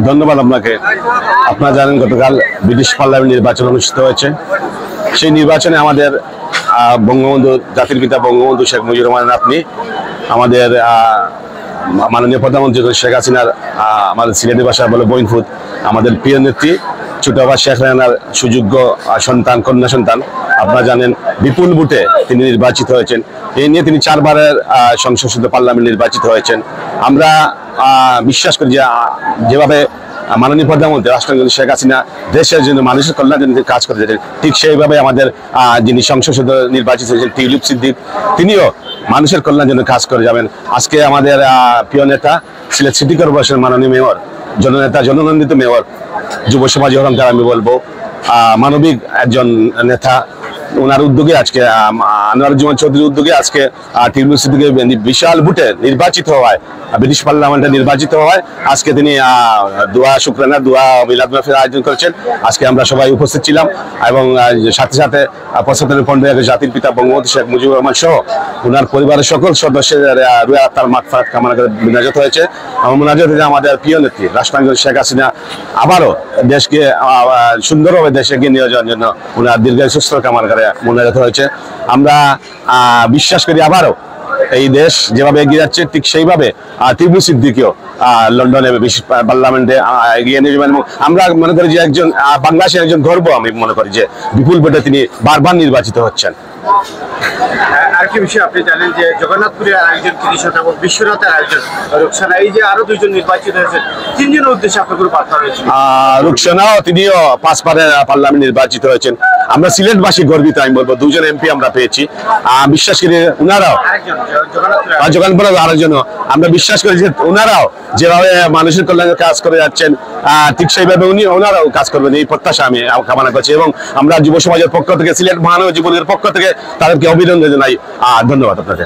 ধন্যবাদ আপনাকে। আপনারা জানেন গতকাল ব্রিটিশ পার্লামেন্ট নির্বাচন অনুষ্ঠিত হয়েছে। সেই নির্বাচনে আমাদের বঙ্গবন্ধু, জাতির পিতা বঙ্গবন্ধু শেখ মুজিবুর রহমানের নাতনি, আমাদের মাননীয় প্রধানমন্ত্রী শেখ হাসিনার আমাদের সিলেটি ভাষায় বলে বইনফুত, আমাদের প্রিয় নেত্রী ছোট আব্বা শেখ রেহানার সুযোগ্য সন্তান, কন্যা সন্তান। আপনারা জানেন বিপুল ভোটে তিনি নির্বাচিত হয়েছেন। এই নিয়ে তিনি 4 বারের সংসদ সদস্য পার্লামেন্ট নির্বাচিত হয়েছেন। আমরা বিশ্বাস করি যে যেভাবে মাননীয় প্রধানমন্ত্রী রাষ্ট্রপতি শেখ হাসিনা দেশের জন্য, মানুষের কল্যাণের জন্য কাজ করে যাচ্ছেন, ঠিক সেইভাবে আমাদের যিনি সংসদ সদস্য নির্বাচিত হয়েছেন টিউলিপ সিদ্দিক, তিনিও মানুষের কল্যাণের জন্য কাজ করে যাবেন। আজকে আমাদের প্রিয় নেতা সিলেট সিটি কর্পোরেশনের মাননীয় মেয়র, জননেতা, জননন্দিত মেয়র, যুব সমাজ তার আমি বলবো মানবিক একজন নেতা, ওনার উদ্যোগে আজকে আনোয়ারুজ্জামান চৌধুরীর উদ্যোগে আজকে টিউলিপ সিদ্দিকের বিশাল ভোটে নির্বাচিত হওয়ায়, ব্রিটিশ পার্লামেন্টে নির্বাচিত হওয়ায় আজকে তিনি দোয়া শুকরানা, দোয়া মিলাদ মাহফিল আয়োজন করেছেন। আজকে আমরা সবাই উপস্থিত ছিলাম এবং সাথে সাথে 75 জাতির পিতা বঙ্গবন্ধু শেখ মুজিবুর রহমান সহ ওনার পরিবারের সকল সদস্যের রুয়া আত্মার মাগফিরাত কামনা করে মোনাজাত হয়েছে। আমার মোনাজাত থেকে আমাদের প্রিয় নেত্রী রাষ্ট্রপতি শেখ হাসিনা আবারও দেশকে সুন্দরভাবে দেশে এগিয়ে নিয়ে যাওয়ার জন্য ওনার দীর্ঘায়ু সুস্থ কামনা করে মোনাজাত হয়েছে। আমরা বিশ্বাস করি আবারও এই দেশ যেভাবে এগিয়ে যাচ্ছে ঠিক সেইভাবে টিউলিপ সিদ্দিকীও লন্ডনে পার্লামেন্টে এগিয়ে নিয়ে যাবেন। এবং আমরা মনে করি যে একজন বাংলাদেশের একজন গর্ব, আমি মনে করি যে বিপুল ভোটে তিনি বারবার নির্বাচিত হচ্ছেন। আরেকটি বিষয় আপনি জানেন যে জগন্নাথপুরের আরেকজন কৃষক এবং বিশ্বনাথের আরেকজন রুকসানা, এই যে আরো 2জন নির্বাচিত হয়েছে, 3 জনের উদ্দেশ্যে আপনার কোনো বার্তা রয়েছে? রুকসানাও তিনিও 5 বারের পার্লামেন্ট নির্বাচিত হয়েছেন। আমরা সিলেটবাসী গর্বিত, আমি বলবো 2 জন এমপি আমরা পেয়েছি। বিশ্বাস করি ওনারাও, জগন্নাথপুরের আরেকজন, আমরা বিশ্বাস করি যে ওনারাও যেভাবে মানুষের কল্যাণে কাজ করে যাচ্ছেন ঠিক সেইভাবে ওনারাও কাজ করবেন, এই প্রত্যাশা আমি কামনা করছি। এবং আমরা যুব সমাজের পক্ষ থেকে, সিলেট মহানগর যুবলীগের পক্ষ থেকে তাদেরকে অভিনন্দন জানাই। ধন্যবাদ আপনাকে।